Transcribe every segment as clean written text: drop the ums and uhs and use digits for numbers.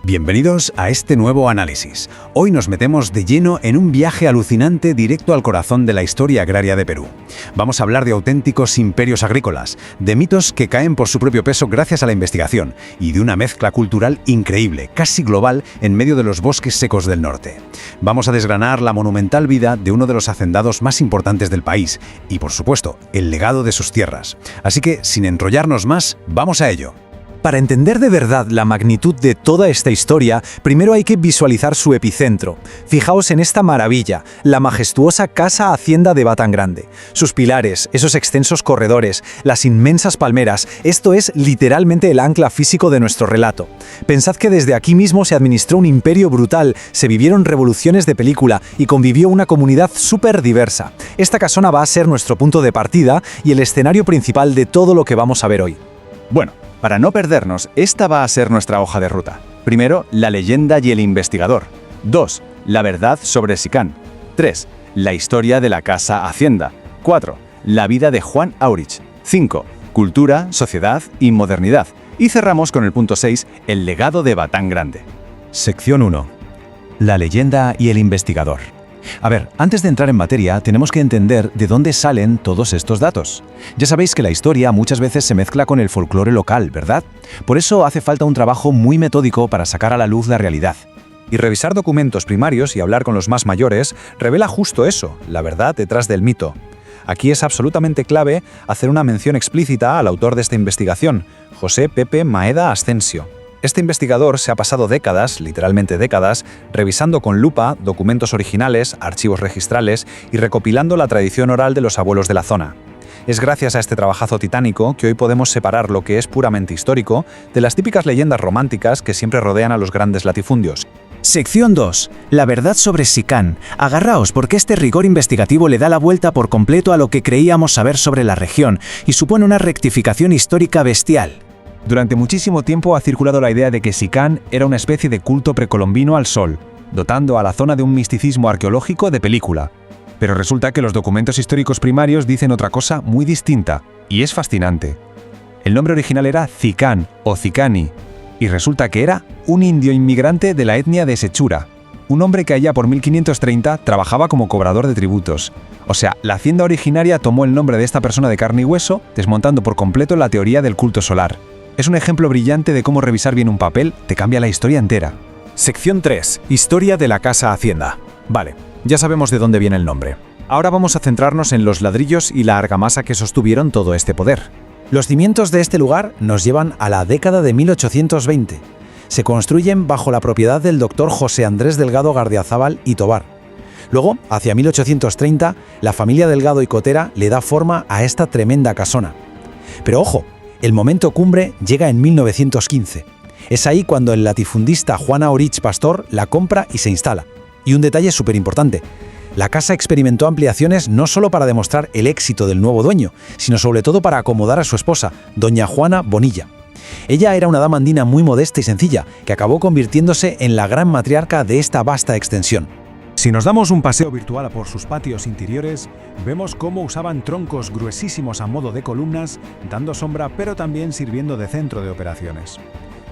Bienvenidos a este nuevo análisis. Hoy nos metemos de lleno en un viaje alucinante directo al corazón de la historia agraria de Perú. Vamos a hablar de auténticos imperios agrícolas, de mitos que caen por su propio peso gracias a la investigación y de una mezcla cultural increíble, casi global, en medio de los bosques secos del norte. Vamos a desgranar la monumental vida de uno de los hacendados más importantes del país y, por supuesto, el legado de sus tierras. Así que, sin enrollarnos más, vamos a ello. Para entender de verdad la magnitud de toda esta historia, primero hay que visualizar su epicentro. Fijaos en esta maravilla, la majestuosa Casa Hacienda de Batán Grande. Sus pilares, esos extensos corredores, las inmensas palmeras, esto es literalmente el ancla físico de nuestro relato. Pensad que desde aquí mismo se administró un imperio brutal, se vivieron revoluciones de película y convivió una comunidad súper diversa. Esta casona va a ser nuestro punto de partida y el escenario principal de todo lo que vamos a ver hoy. Bueno, para no perdernos, esta va a ser nuestra hoja de ruta. Primero, la leyenda y el investigador. 2. La verdad sobre Sicán. 3. La historia de la Casa Hacienda. 4. La vida de Juan Aurich. 5. Cultura, sociedad y modernidad. Y cerramos con el punto 6, el legado de Batán Grande. Sección 1. La leyenda y el investigador. A ver, antes de entrar en materia, tenemos que entender de dónde salen todos estos datos. Ya sabéis que la historia muchas veces se mezcla con el folclore local, ¿verdad? Por eso hace falta un trabajo muy metódico para sacar a la luz la realidad. Y revisar documentos primarios y hablar con los más mayores revela justo eso, la verdad detrás del mito. Aquí es absolutamente clave hacer una mención explícita al autor de esta investigación, José Pepe Maeda Ascencio. Este investigador se ha pasado décadas, literalmente décadas, revisando con lupa documentos originales, archivos registrales y recopilando la tradición oral de los abuelos de la zona. Es gracias a este trabajazo titánico que hoy podemos separar lo que es puramente histórico de las típicas leyendas románticas que siempre rodean a los grandes latifundios. Sección 2. La verdad sobre Sicán. Agarraos porque este rigor investigativo le da la vuelta por completo a lo que creíamos saber sobre la región y supone una rectificación histórica bestial. Durante muchísimo tiempo ha circulado la idea de que Sicán era una especie de culto precolombino al sol, dotando a la zona de un misticismo arqueológico de película. Pero resulta que los documentos históricos primarios dicen otra cosa muy distinta, y es fascinante. El nombre original era Cicán o Cicani, y resulta que era un indio inmigrante de la etnia de Sechura, un hombre que allá por 1530 trabajaba como cobrador de tributos. O sea, la hacienda originaria tomó el nombre de esta persona de carne y hueso, desmontando por completo la teoría del culto solar. Es un ejemplo brillante de cómo revisar bien un papel te cambia la historia entera. Sección 3. Historia de la Casa Hacienda. Vale, ya sabemos de dónde viene el nombre. Ahora vamos a centrarnos en los ladrillos y la argamasa que sostuvieron todo este poder. Los cimientos de este lugar nos llevan a la década de 1820. Se construyen bajo la propiedad del doctor José Andrés Delgado Gardiazabal y Tobar. Luego, hacia 1830, la familia Delgado y Cotera le da forma a esta tremenda casona. Pero ojo, el momento cumbre llega en 1915. Es ahí cuando el latifundista Juan Aurich Pastor la compra y se instala. Y un detalle súper importante. La casa experimentó ampliaciones no solo para demostrar el éxito del nuevo dueño, sino sobre todo para acomodar a su esposa, doña Juana Bonilla. Ella era una dama andina muy modesta y sencilla, que acabó convirtiéndose en la gran matriarca de esta vasta extensión. Si nos damos un paseo virtual por sus patios interiores, vemos cómo usaban troncos gruesísimos a modo de columnas, dando sombra pero también sirviendo de centro de operaciones.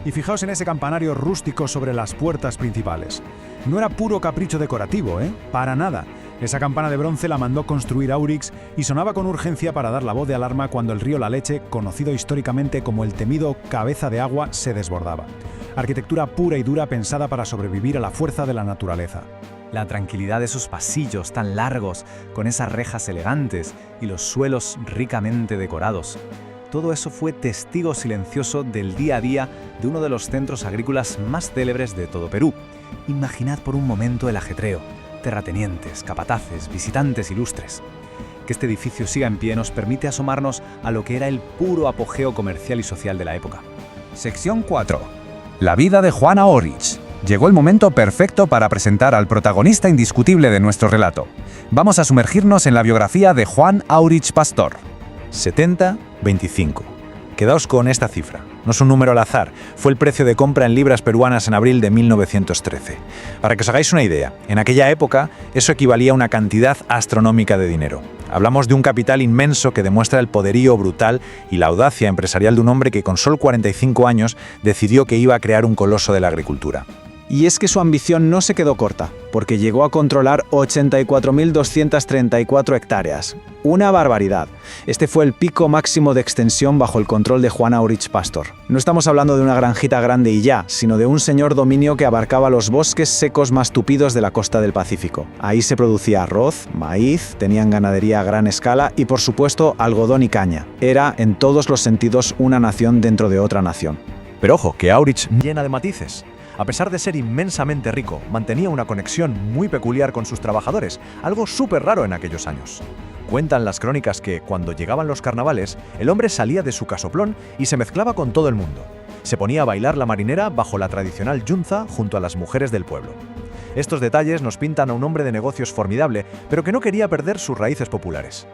Y fijaos en ese campanario rústico sobre las puertas principales. No era puro capricho decorativo, Para nada. Esa campana de bronce la mandó construir Aurich y sonaba con urgencia para dar la voz de alarma cuando el río La Leche, conocido históricamente como el temido Cabeza de Agua, se desbordaba. Arquitectura pura y dura pensada para sobrevivir a la fuerza de la naturaleza. La tranquilidad de esos pasillos tan largos, con esas rejas elegantes y los suelos ricamente decorados. Todo eso fue testigo silencioso del día a día de uno de los centros agrícolas más célebres de todo Perú. Imaginad por un momento el ajetreo, terratenientes, capataces, visitantes ilustres. Que este edificio siga en pie nos permite asomarnos a lo que era el puro apogeo comercial y social de la época. Sección 4. La vida de Juan Aurich. Llegó el momento perfecto para presentar al protagonista indiscutible de nuestro relato. Vamos a sumergirnos en la biografía de Juan Aurich Pastor. 70-25. Quedaos con esta cifra. No es un número al azar, fue el precio de compra en libras peruanas en abril de 1913. Para que os hagáis una idea, en aquella época eso equivalía a una cantidad astronómica de dinero. Hablamos de un capital inmenso que demuestra el poderío brutal y la audacia empresarial de un hombre que con solo 45 años decidió que iba a crear un coloso de la agricultura. Y es que su ambición no se quedó corta, porque llegó a controlar 84.234 hectáreas. Una barbaridad. Este fue el pico máximo de extensión bajo el control de Juan Aurich Pastor. No estamos hablando de una granjita grande y ya, sino de un señor dominio que abarcaba los bosques secos más tupidos de la costa del Pacífico. Ahí se producía arroz, maíz, tenían ganadería a gran escala y, por supuesto, algodón y caña. Era, en todos los sentidos, una nación dentro de otra nación. Pero ojo, que Aurich llena de matices. A pesar de ser inmensamente rico, mantenía una conexión muy peculiar con sus trabajadores, algo súper raro en aquellos años. Cuentan las crónicas que, cuando llegaban los carnavales, el hombre salía de su casoplón y se mezclaba con todo el mundo. Se ponía a bailar la marinera bajo la tradicional yunza junto a las mujeres del pueblo. Estos detalles nos pintan a un hombre de negocios formidable, pero que no quería perder sus raíces populares.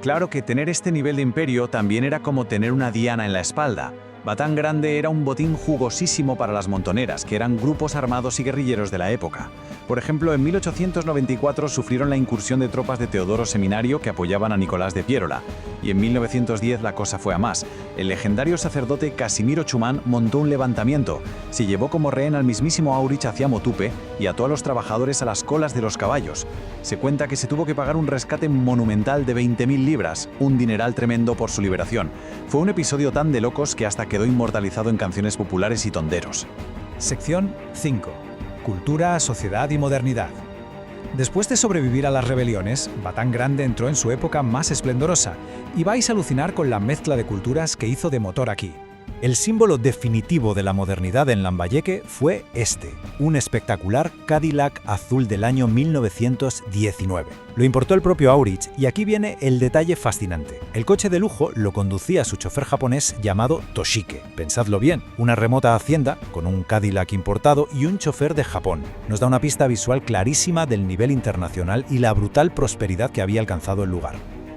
Claro que tener este nivel de imperio también era como tener una diana en la espalda. Batán Grande era un botín jugosísimo para las montoneras, que eran grupos armados y guerrilleros de la época. Por ejemplo, en 1894 sufrieron la incursión de tropas de Teodoro Seminario que apoyaban a Nicolás de Piérola, y en 1910 la cosa fue a más. El legendario sacerdote Casimiro Chumán montó un levantamiento, se llevó como rehén al mismísimo Aurich hacia Motupe y ató a los trabajadores a las colas de los caballos. Se cuenta que se tuvo que pagar un rescate monumental de 20.000 libras, un dineral tremendo por su liberación. Fue un episodio tan de locos que hasta quedó inmortalizado en canciones populares y tonderos. Sección 5. Cultura, sociedad y modernidad. Después de sobrevivir a las rebeliones, Batán Grande entró en su época más esplendorosa y vais a alucinar con la mezcla de culturas que hizo de motor aquí. El símbolo definitivo de la modernidad en Lambayeque fue un espectacular Cadillac azul del año 1919. Lo importó el propio Aurich y aquí viene el detalle fascinante. El coche de lujo lo conducía su chofer japonés llamado Toshike. Pensadlo bien, una remota hacienda con un Cadillac importado y un chofer de Japón. Nos da una pista visual clarísima del nivel internacional y la brutal prosperidad que había alcanzado el lugar.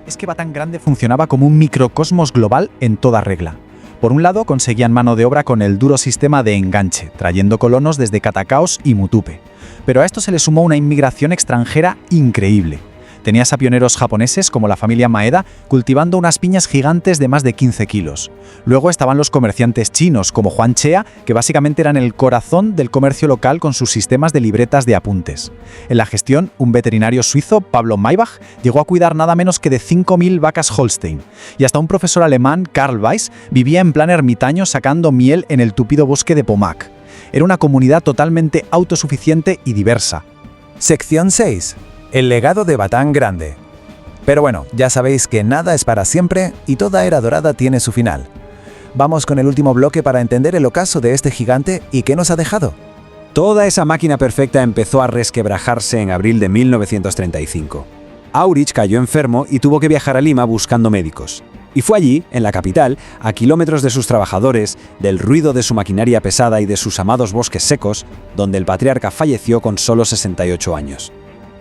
Es que Batán Grande funcionaba como un microcosmos global en toda regla. Por un lado, conseguían mano de obra con el duro sistema de enganche, trayendo colonos desde Catacaos y Mutupe. Pero a esto se le sumó una inmigración extranjera increíble. Tenías a pioneros japoneses como la familia Maeda cultivando unas piñas gigantes de más de 15 kilos. Luego estaban los comerciantes chinos como Juan Chea, que básicamente eran el corazón del comercio local con sus sistemas de libretas de apuntes. En la gestión, un veterinario suizo, Pablo Maybach, llegó a cuidar nada menos que de 5.000 vacas Holstein. Y hasta un profesor alemán, Karl Weiss, vivía en plan ermitaño sacando miel en el tupido bosque de Pomac. Era una comunidad totalmente autosuficiente y diversa. Sección 6. El legado de Batán Grande. Pero bueno, ya sabéis que nada es para siempre y toda era dorada tiene su final. Vamos con el último bloque para entender el ocaso de este gigante y qué nos ha dejado. Toda esa máquina perfecta empezó a resquebrajarse en abril de 1935. Aurich cayó enfermo y tuvo que viajar a Lima buscando médicos. Y fue allí, en la capital, a kilómetros de sus trabajadores, del ruido de su maquinaria pesada y de sus amados bosques secos, donde el patriarca falleció con solo 68 años.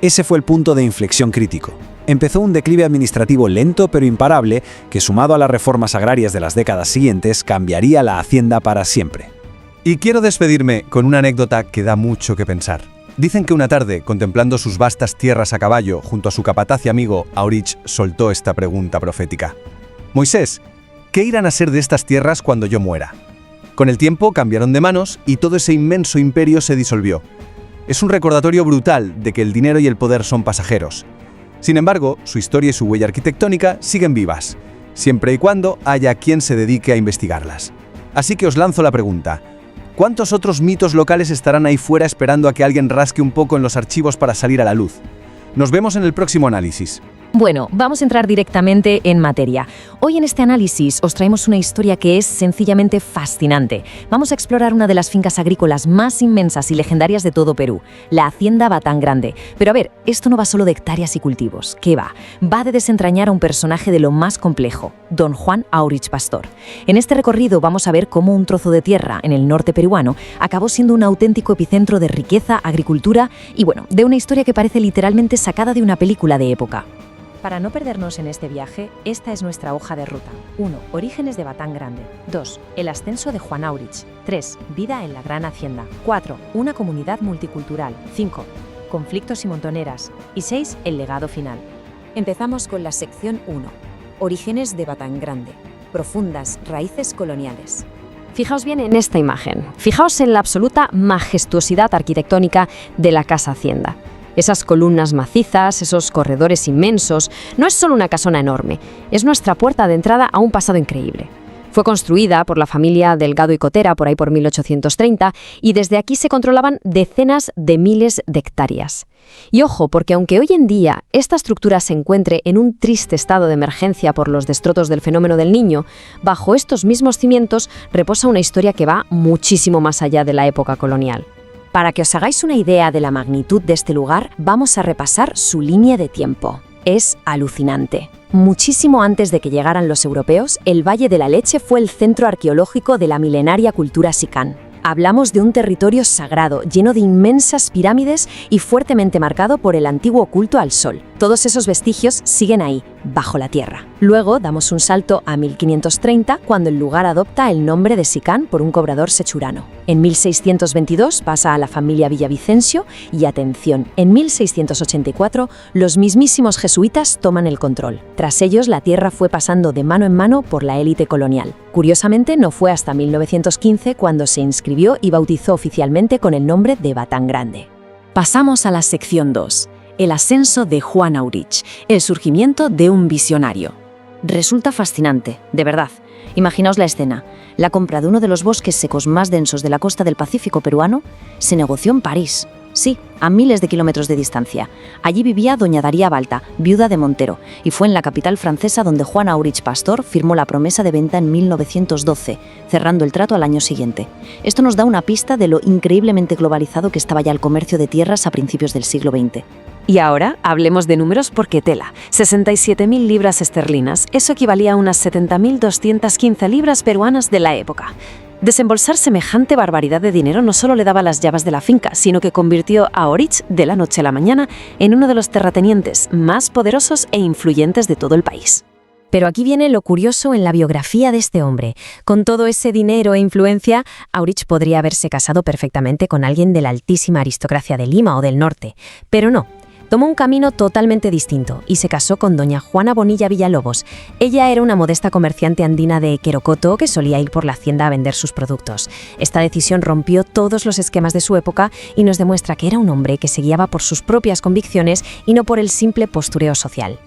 Ese fue el punto de inflexión crítico. Empezó un declive administrativo lento pero imparable que, sumado a las reformas agrarias de las décadas siguientes, cambiaría la hacienda para siempre. Y quiero despedirme con una anécdota que da mucho que pensar. Dicen que una tarde, contemplando sus vastas tierras a caballo junto a su capataz y amigo, Aurich soltó esta pregunta profética. Moisés, ¿qué irán a ser de estas tierras cuando yo muera? Con el tiempo cambiaron de manos y todo ese inmenso imperio se disolvió. Es un recordatorio brutal de que el dinero y el poder son pasajeros. Sin embargo, su historia y su huella arquitectónica siguen vivas, siempre y cuando haya quien se dedique a investigarlas. Así que os lanzo la pregunta: ¿cuántos otros mitos locales estarán ahí fuera esperando a que alguien rasque un poco en los archivos para salir a la luz? Nos vemos en el próximo análisis. Bueno, vamos a entrar directamente en materia. Hoy en este análisis os traemos una historia que es sencillamente fascinante. Vamos a explorar una de las fincas agrícolas más inmensas y legendarias de todo Perú, la Hacienda Batán Grande. Pero a ver, esto no va solo de hectáreas y cultivos. ¿Qué va? Va de desentrañar a un personaje de lo más complejo, don Juan Aurich Pastor. En este recorrido vamos a ver cómo un trozo de tierra en el norte peruano acabó siendo un auténtico epicentro de riqueza, agricultura y, bueno, de una historia que parece literalmente sacada de una película de época. Para no perdernos en este viaje, esta es nuestra hoja de ruta. 1. Orígenes de Batán Grande. 2. El ascenso de Juan Aurich. 3. Vida en la Gran Hacienda. 4. Una comunidad multicultural. 5. Conflictos y montoneras. Y 6. El legado final. Empezamos con la sección 1. Orígenes de Batán Grande. Profundas raíces coloniales. Fijaos bien en esta imagen. Fijaos en la absoluta majestuosidad arquitectónica de la Casa Hacienda. Esas columnas macizas, esos corredores inmensos, no es solo una casona enorme, es nuestra puerta de entrada a un pasado increíble. Fue construida por la familia Delgado y Cotera por ahí por 1830 y desde aquí se controlaban decenas de miles de hectáreas. Y ojo, porque aunque hoy en día esta estructura se encuentre en un triste estado de emergencia por los destrozos del fenómeno del Niño, bajo estos mismos cimientos reposa una historia que va muchísimo más allá de la época colonial. Para que os hagáis una idea de la magnitud de este lugar, vamos a repasar su línea de tiempo. Es alucinante. Muchísimo antes de que llegaran los europeos, el Valle de la Leche fue el centro arqueológico de la milenaria cultura Sicán. Hablamos de un territorio sagrado, lleno de inmensas pirámides y fuertemente marcado por el antiguo culto al sol. Todos esos vestigios siguen ahí, bajo la tierra. Luego damos un salto a 1530, cuando el lugar adopta el nombre de Sicán por un cobrador sechurano. En 1622 pasa a la familia Villavicencio y, atención, en 1684 los mismísimos jesuitas toman el control. Tras ellos, la tierra fue pasando de mano en mano por la élite colonial. Curiosamente, no fue hasta 1915 cuando se inscribió y bautizó oficialmente con el nombre de Batán Grande. Pasamos a la sección 2. El ascenso de Juan Aurich, el surgimiento de un visionario. Resulta fascinante, de verdad. Imaginaos la escena. La compra de uno de los bosques secos más densos de la costa del Pacífico peruano se negoció en París. Sí, a miles de kilómetros de distancia. Allí vivía doña Daría Balta, viuda de Montero, y fue en la capital francesa donde Juan Aurich Pastor firmó la promesa de venta en 1912, cerrando el trato al año siguiente. Esto nos da una pista de lo increíblemente globalizado que estaba ya el comercio de tierras a principios del siglo XX. Y ahora hablemos de números porque tela. 67.000 libras esterlinas, eso equivalía a unas 70.215 libras peruanas de la época. Desembolsar semejante barbaridad de dinero no solo le daba las llaves de la finca, sino que convirtió a Aurich de la noche a la mañana en uno de los terratenientes más poderosos e influyentes de todo el país. Pero aquí viene lo curioso en la biografía de este hombre. Con todo ese dinero e influencia, Aurich podría haberse casado perfectamente con alguien de la altísima aristocracia de Lima o del norte, pero no. Tomó un camino totalmente distinto y se casó con doña Juana Bonilla Villalobos. Ella era una modesta comerciante andina de Querocoto que solía ir por la hacienda a vender sus productos. Esta decisión rompió todos los esquemas de su época y nos demuestra que era un hombre que se guiaba por sus propias convicciones y no por el simple postureo social.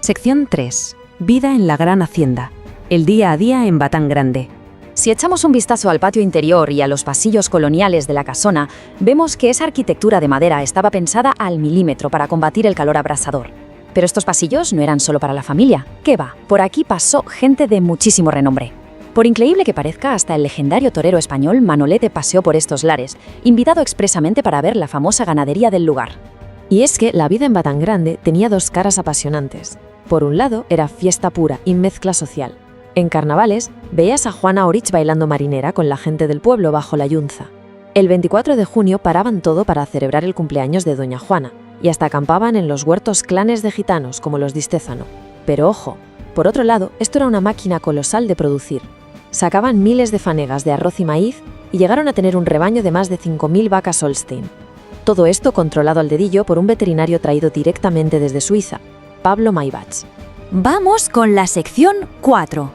Sección 3. Vida en la gran hacienda. El día a día en Batán Grande. Si echamos un vistazo al patio interior y a los pasillos coloniales de la casona, vemos que esa arquitectura de madera estaba pensada al milímetro para combatir el calor abrasador. Pero estos pasillos no eran solo para la familia. ¿Qué va? Por aquí pasó gente de muchísimo renombre. Por increíble que parezca, hasta el legendario torero español Manolete paseó por estos lares, invitado expresamente para ver la famosa ganadería del lugar. Y es que la vida en Batán Grande tenía dos caras apasionantes. Por un lado, era fiesta pura y mezcla social. En carnavales, veías a Juan Aurich bailando marinera con la gente del pueblo bajo la yunza. El 24 de junio paraban todo para celebrar el cumpleaños de doña Juana, y hasta acampaban en los huertos clanes de gitanos como los de Istézano. Pero ojo, por otro lado, esto era una máquina colosal de producir. Sacaban miles de fanegas de arroz y maíz y llegaron a tener un rebaño de más de 5.000 vacas Holstein. Todo esto controlado al dedillo por un veterinario traído directamente desde Suiza, Pablo Maibach. Vamos con la sección 4.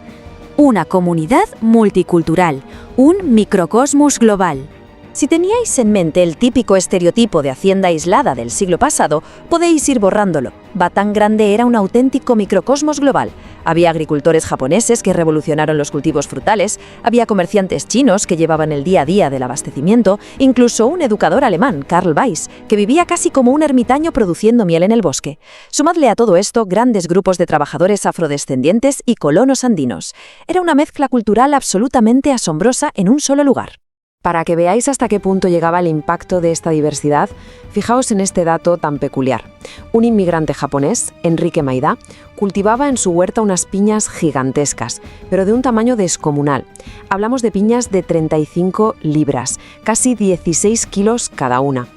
Una comunidad multicultural, un microcosmos global. Si teníais en mente el típico estereotipo de hacienda aislada del siglo pasado, podéis ir borrándolo. Batán Grande era un auténtico microcosmos global. Había agricultores japoneses que revolucionaron los cultivos frutales, había comerciantes chinos que llevaban el día a día del abastecimiento, incluso un educador alemán, Karl Weiss, que vivía casi como un ermitaño produciendo miel en el bosque. Sumadle a todo esto grandes grupos de trabajadores afrodescendientes y colonos andinos. Era una mezcla cultural absolutamente asombrosa en un solo lugar. Para que veáis hasta qué punto llegaba el impacto de esta diversidad, fijaos en este dato tan peculiar. Un inmigrante japonés, Enrique Maida, cultivaba en su huerta unas piñas gigantescas, pero de un tamaño descomunal. Hablamos de piñas de 35 libras, casi 16 kilos cada una.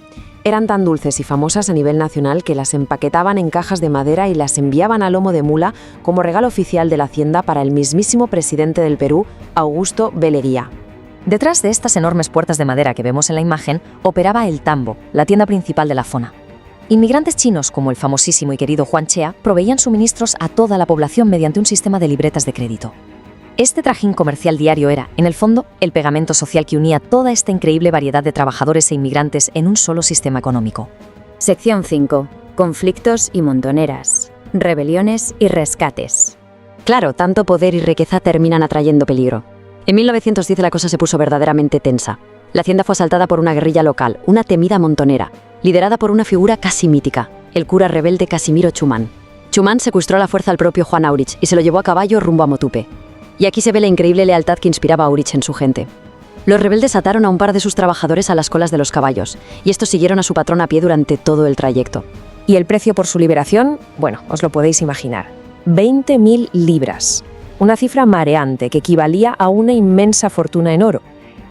Eran tan dulces y famosas a nivel nacional que las empaquetaban en cajas de madera y las enviaban a lomo de mula como regalo oficial de la hacienda para el mismísimo presidente del Perú, Augusto B. Leguía. Detrás de estas enormes puertas de madera que vemos en la imagen, operaba el Tambo, la tienda principal de la zona. Inmigrantes chinos, como el famosísimo y querido Juan Chea, proveían suministros a toda la población mediante un sistema de libretas de crédito. Este trajín comercial diario era, en el fondo, el pegamento social que unía toda esta increíble variedad de trabajadores e inmigrantes en un solo sistema económico. Sección 5. Conflictos y montoneras. Rebeliones y rescates. Claro, tanto poder y riqueza terminan atrayendo peligro. En 1910 la cosa se puso verdaderamente tensa. La hacienda fue asaltada por una guerrilla local, una temida montonera, liderada por una figura casi mítica, el cura rebelde Casimiro Chumán. Chumán secuestró a la fuerza al propio Juan Aurich y se lo llevó a caballo rumbo a Motupe. Y aquí se ve la increíble lealtad que inspiraba a Aurich en su gente. Los rebeldes ataron a un par de sus trabajadores a las colas de los caballos, y estos siguieron a su patrón a pie durante todo el trayecto. Y el precio por su liberación, bueno, os lo podéis imaginar. 20.000 libras. Una cifra mareante que equivalía a una inmensa fortuna en oro.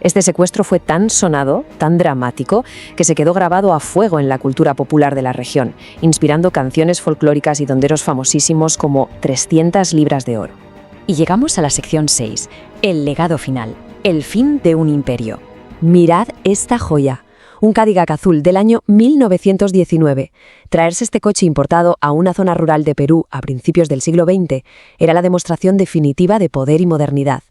Este secuestro fue tan sonado, tan dramático, que se quedó grabado a fuego en la cultura popular de la región, inspirando canciones folclóricas y donderos famosísimos como 300 libras de oro. Y llegamos a la sección 6, el legado final, el fin de un imperio. Mirad esta joya. Un Cadillac azul del año 1919. Traerse este coche importado a una zona rural de Perú a principios del siglo XX era la demostración definitiva de poder y modernidad.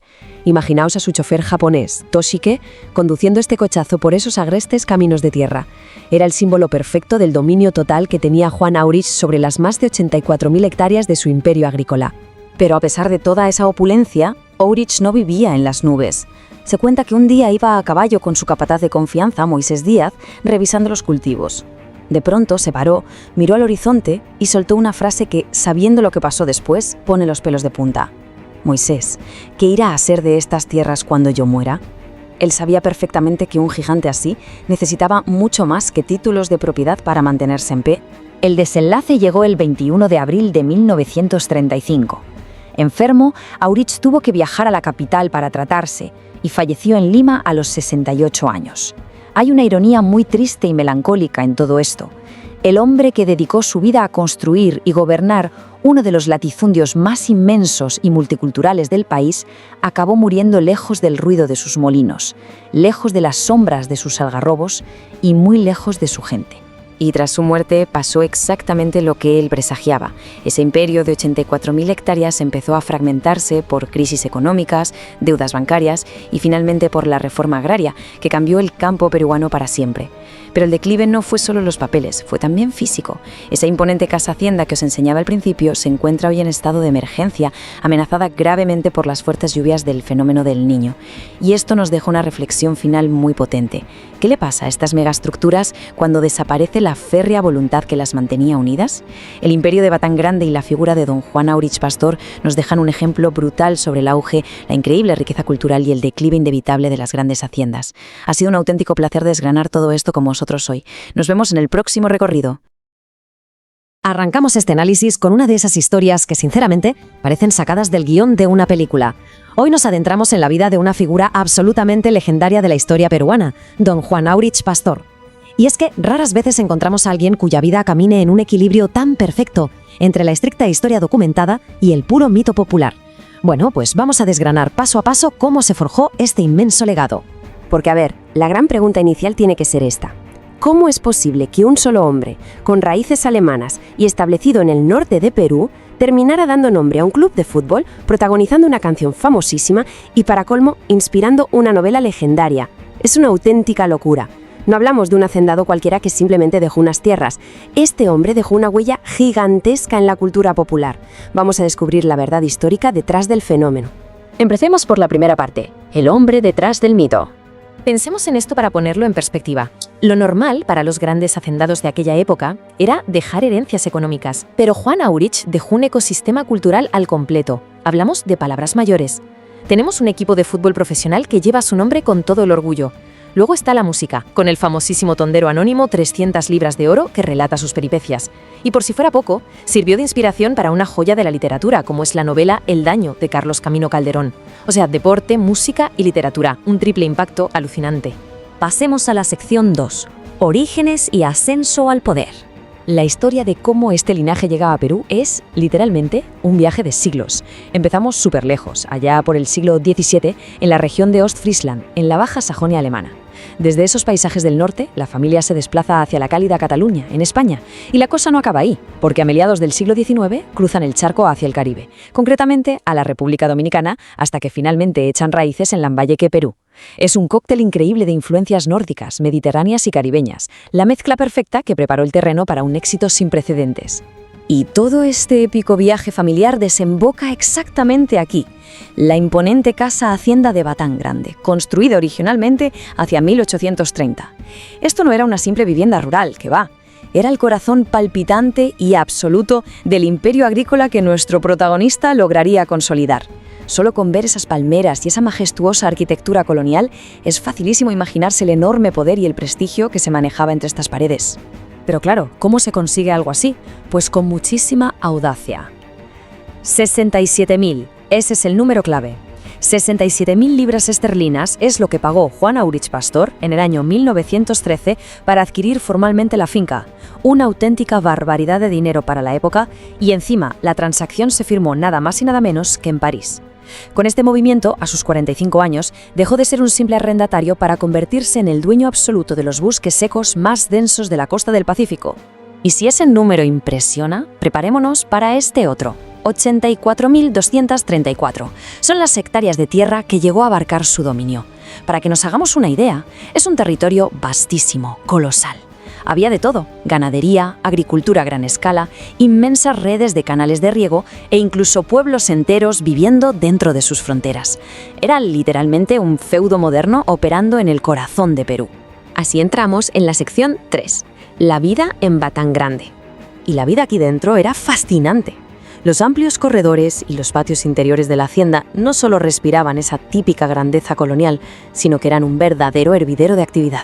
Imaginaos a su chofer japonés, Toshike, conduciendo este cochazo por esos agrestes caminos de tierra. Era el símbolo perfecto del dominio total que tenía Juan Aurich sobre las más de 84.000 hectáreas de su imperio agrícola. Pero a pesar de toda esa opulencia, Aurich no vivía en las nubes. Se cuenta que un día iba a caballo con su capataz de confianza, Moisés Díaz, revisando los cultivos. De pronto se paró, miró al horizonte y soltó una frase que, sabiendo lo que pasó después, pone los pelos de punta. Moisés, ¿qué irá a ser de estas tierras cuando yo muera? Él sabía perfectamente que un gigante así necesitaba mucho más que títulos de propiedad para mantenerse en pie. El desenlace llegó el 21 de abril de 1935. Enfermo, Aurich tuvo que viajar a la capital para tratarse y falleció en Lima a los 68 años. Hay una ironía muy triste y melancólica en todo esto. El hombre que dedicó su vida a construir y gobernar uno de los latifundios más inmensos y multiculturales del país acabó muriendo lejos del ruido de sus molinos, lejos de las sombras de sus algarrobos y muy lejos de su gente. Y tras su muerte pasó exactamente lo que él presagiaba. Ese imperio de 84.000 hectáreas empezó a fragmentarse por crisis económicas, deudas bancarias y finalmente por la reforma agraria, que cambió el campo peruano para siempre. Pero el declive no fue solo los papeles, fue también físico. Esa imponente casa hacienda que os enseñaba al principio se encuentra hoy en estado de emergencia, amenazada gravemente por las fuertes lluvias del fenómeno del Niño. Y esto nos deja una reflexión final muy potente. ¿Qué le pasa a estas megaestructuras cuando desaparece la férrea voluntad que las mantenía unidas? El imperio de Batán Grande y la figura de don Juan Aurich Pastor nos dejan un ejemplo brutal sobre el auge, la increíble riqueza cultural y el declive inevitable de las grandes haciendas. Ha sido un auténtico placer desgranar todo esto con vosotros hoy. Nos vemos en el próximo recorrido. Arrancamos este análisis con una de esas historias que, sinceramente, parecen sacadas del guión de una película. Hoy nos adentramos en la vida de una figura absolutamente legendaria de la historia peruana, don Juan Aurich Pastor. Y es que raras veces encontramos a alguien cuya vida camine en un equilibrio tan perfecto entre la estricta historia documentada y el puro mito popular. Bueno, pues vamos a desgranar paso a paso cómo se forjó este inmenso legado. Porque, a ver, la gran pregunta inicial tiene que ser esta. ¿Cómo es posible que un solo hombre, con raíces alemanas y establecido en el norte de Perú, terminara dando nombre a un club de fútbol, protagonizando una canción famosísima y, para colmo, inspirando una novela legendaria? Es una auténtica locura. No hablamos de un hacendado cualquiera que simplemente dejó unas tierras. Este hombre dejó una huella gigantesca en la cultura popular. Vamos a descubrir la verdad histórica detrás del fenómeno. Empecemos por la primera parte, el hombre detrás del mito. Pensemos en esto para ponerlo en perspectiva. Lo normal para los grandes hacendados de aquella época era dejar herencias económicas, pero Juan Aurich dejó un ecosistema cultural al completo. Hablamos de palabras mayores. Tenemos un equipo de fútbol profesional que lleva su nombre con todo el orgullo. Luego está la música, con el famosísimo tondero anónimo 300 libras de oro que relata sus peripecias. Y por si fuera poco, sirvió de inspiración para una joya de la literatura, como es la novela El daño, de Carlos Camino Calderón. O sea, deporte, música y literatura, un triple impacto alucinante. Pasemos a la sección 2, orígenes y ascenso al poder. La historia de cómo este linaje llega a Perú es, literalmente, un viaje de siglos. Empezamos súper lejos, allá por el siglo XVII, en la región de Ostfriesland, en la Baja Sajonia alemana. Desde esos paisajes del norte, la familia se desplaza hacia la cálida Cataluña, en España. Y la cosa no acaba ahí, porque a mediados del siglo XIX cruzan el charco hacia el Caribe, concretamente a la República Dominicana, hasta que finalmente echan raíces en Lambayeque, Perú. Es un cóctel increíble de influencias nórdicas, mediterráneas y caribeñas, la mezcla perfecta que preparó el terreno para un éxito sin precedentes. Y todo este épico viaje familiar desemboca exactamente aquí, la imponente casa hacienda de Batán Grande, construida originalmente hacia 1830. Esto no era una simple vivienda rural, que va. Era el corazón palpitante y absoluto del imperio agrícola que nuestro protagonista lograría consolidar. Solo con ver esas palmeras y esa majestuosa arquitectura colonial, es facilísimo imaginarse el enorme poder y el prestigio que se manejaba entre estas paredes. Pero claro, ¿cómo se consigue algo así? Pues con muchísima audacia. 67.000, ese es el número clave. 67.000 libras esterlinas es lo que pagó Juan Aurich Pastor en el año 1913 para adquirir formalmente la finca. Una auténtica barbaridad de dinero para la época, y encima la transacción se firmó nada más y nada menos que en París. Con este movimiento, a sus 45 años, dejó de ser un simple arrendatario para convertirse en el dueño absoluto de los bosques secos más densos de la costa del Pacífico. Y si ese número impresiona, preparémonos para este otro. 84.234. Son las hectáreas de tierra que llegó a abarcar su dominio. Para que nos hagamos una idea, es un territorio vastísimo, colosal. Había de todo: ganadería, agricultura a gran escala, inmensas redes de canales de riego e incluso pueblos enteros viviendo dentro de sus fronteras. Era literalmente un feudo moderno operando en el corazón de Perú. Así entramos en la sección 3, la vida en Batán Grande. Y la vida aquí dentro era fascinante. Los amplios corredores y los patios interiores de la hacienda no solo respiraban esa típica grandeza colonial, sino que eran un verdadero hervidero de actividad.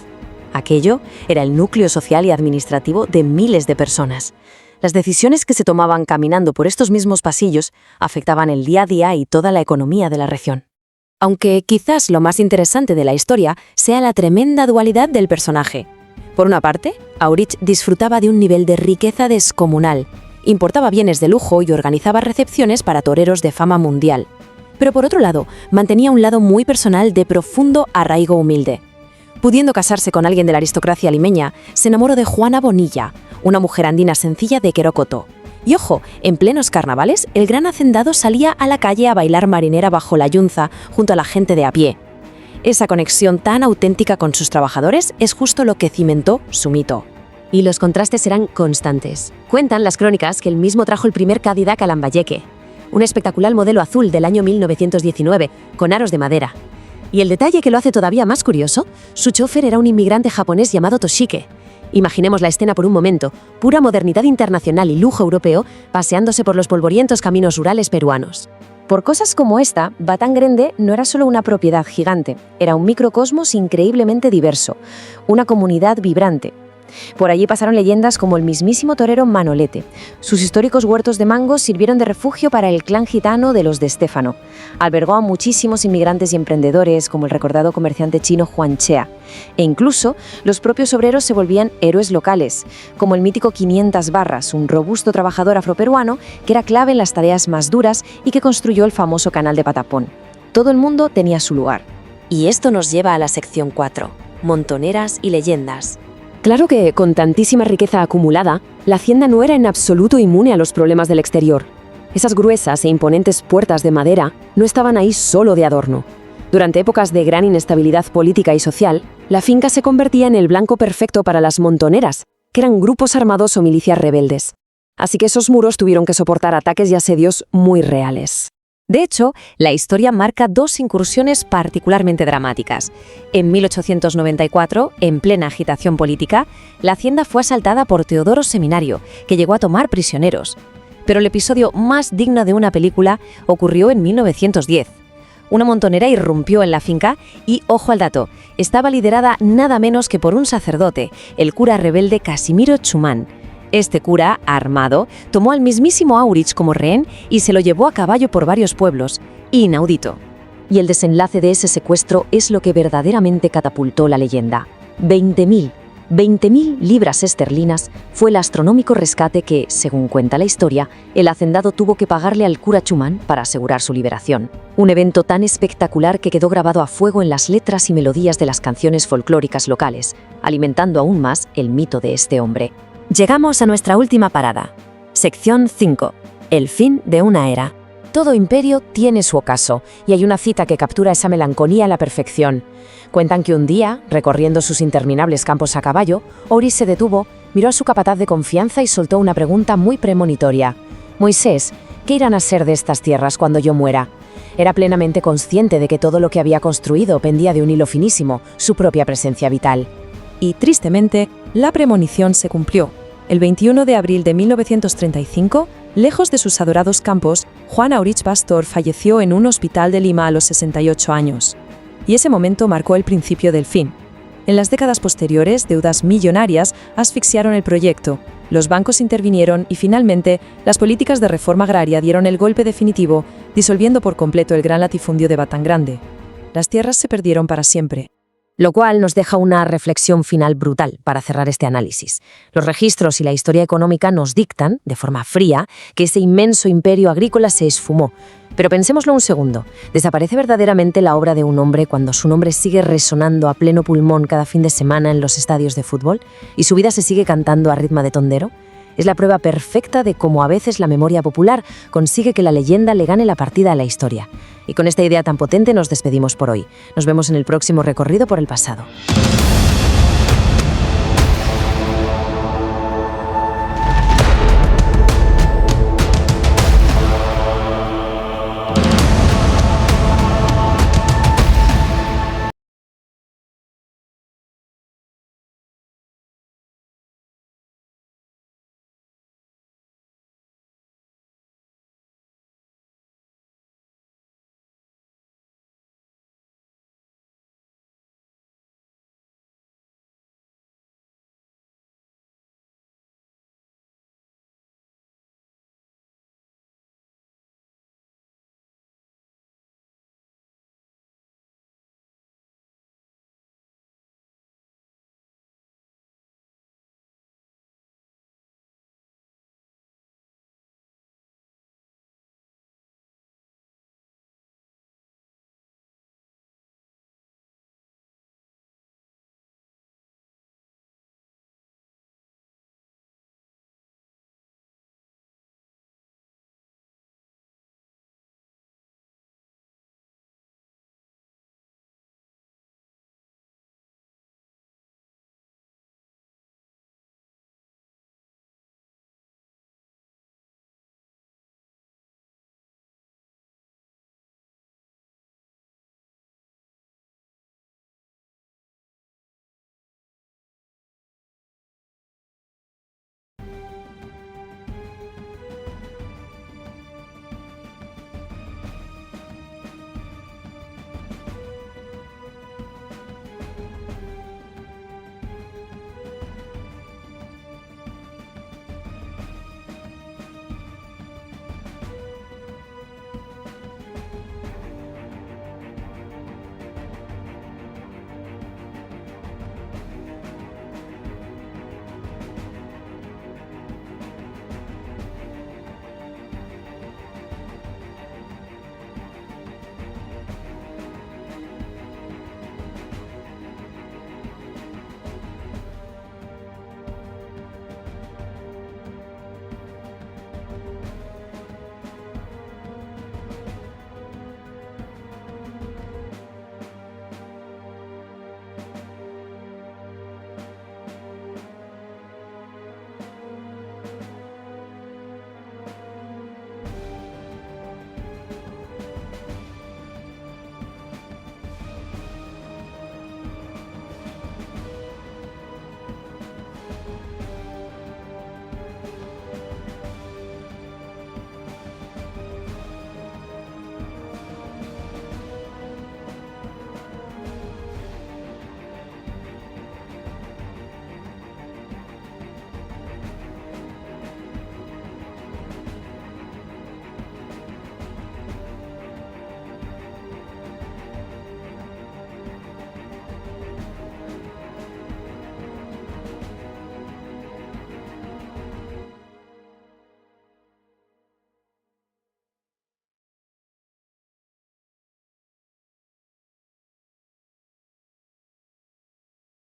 Aquello era el núcleo social y administrativo de miles de personas. Las decisiones que se tomaban caminando por estos mismos pasillos afectaban el día a día y toda la economía de la región. Aunque quizás lo más interesante de la historia sea la tremenda dualidad del personaje. Por una parte, Aurich disfrutaba de un nivel de riqueza descomunal, importaba bienes de lujo y organizaba recepciones para toreros de fama mundial. Pero por otro lado, mantenía un lado muy personal de profundo arraigo humilde. Pudiendo casarse con alguien de la aristocracia limeña, se enamoró de Juana Bonilla, una mujer andina sencilla de Querocoto. Y ojo, en plenos carnavales, el gran hacendado salía a la calle a bailar marinera bajo la yunza junto a la gente de a pie. Esa conexión tan auténtica con sus trabajadores es justo lo que cimentó su mito. Y los contrastes eran constantes. Cuentan las crónicas que él mismo trajo el primer Cadillac a Lambayeque, un espectacular modelo azul del año 1919, con aros de madera. Y el detalle que lo hace todavía más curioso, su chofer era un inmigrante japonés llamado Toshike. Imaginemos la escena por un momento, pura modernidad internacional y lujo europeo, paseándose por los polvorientos caminos rurales peruanos. Por cosas como esta, Batán Grande no era solo una propiedad gigante, era un microcosmos increíblemente diverso, una comunidad vibrante. Por allí pasaron leyendas como el mismísimo torero Manolete. Sus históricos huertos de mangos sirvieron de refugio para el clan gitano de los de Estéfano. Albergó a muchísimos inmigrantes y emprendedores, como el recordado comerciante chino Juan Chea. E incluso los propios obreros se volvían héroes locales, como el mítico 500 Barras, un robusto trabajador afroperuano que era clave en las tareas más duras y que construyó el famoso canal de Patapón. Todo el mundo tenía su lugar. Y esto nos lleva a la sección 4, montoneras y leyendas. Claro que, con tantísima riqueza acumulada, la hacienda no era en absoluto inmune a los problemas del exterior. Esas gruesas e imponentes puertas de madera no estaban ahí solo de adorno. Durante épocas de gran inestabilidad política y social, la finca se convertía en el blanco perfecto para las montoneras, que eran grupos armados o milicias rebeldes. Así que esos muros tuvieron que soportar ataques y asedios muy reales. De hecho, la historia marca dos incursiones particularmente dramáticas. En 1894, en plena agitación política, la hacienda fue asaltada por Teodoro Seminario, que llegó a tomar prisioneros. Pero el episodio más digno de una película ocurrió en 1910. Una montonera irrumpió en la finca y, ojo al dato, estaba liderada nada menos que por un sacerdote, el cura rebelde Casimiro Chumán. Este cura, armado, tomó al mismísimo Aurich como rehén y se lo llevó a caballo por varios pueblos. Inaudito. Y el desenlace de ese secuestro es lo que verdaderamente catapultó la leyenda. 20.000. 20.000 libras esterlinas fue el astronómico rescate que, según cuenta la historia, el hacendado tuvo que pagarle al cura Schumann para asegurar su liberación. Un evento tan espectacular que quedó grabado a fuego en las letras y melodías de las canciones folclóricas locales, alimentando aún más el mito de este hombre. Llegamos a nuestra última parada. Sección 5. El fin de una era. Todo imperio tiene su ocaso, y hay una cita que captura esa melancolía a la perfección. Cuentan que un día, recorriendo sus interminables campos a caballo, Horus se detuvo, miró a su capataz de confianza y soltó una pregunta muy premonitoria. Moisés, ¿qué irán a ser de estas tierras cuando yo muera? Era plenamente consciente de que todo lo que había construido pendía de un hilo finísimo, su propia presencia vital. Y, tristemente, la premonición se cumplió. El 21 de abril de 1935, lejos de sus adorados campos, Juan Aurich Pastor falleció en un hospital de Lima a los 68 años. Y ese momento marcó el principio del fin. En las décadas posteriores, deudas millonarias asfixiaron el proyecto, los bancos intervinieron y finalmente las políticas de reforma agraria dieron el golpe definitivo, disolviendo por completo el gran latifundio de Batangrande. Las tierras se perdieron para siempre. Lo cual nos deja una reflexión final brutal para cerrar este análisis. Los registros y la historia económica nos dictan, de forma fría, que ese inmenso imperio agrícola se esfumó. Pero pensémoslo un segundo. ¿Desaparece verdaderamente la obra de un hombre cuando su nombre sigue resonando a pleno pulmón cada fin de semana en los estadios de fútbol? ¿Y su vida se sigue cantando a ritmo de tondero? Es la prueba perfecta de cómo a veces la memoria popular consigue que la leyenda le gane la partida a la historia. Y con esta idea tan potente nos despedimos por hoy. Nos vemos en el próximo recorrido por el pasado.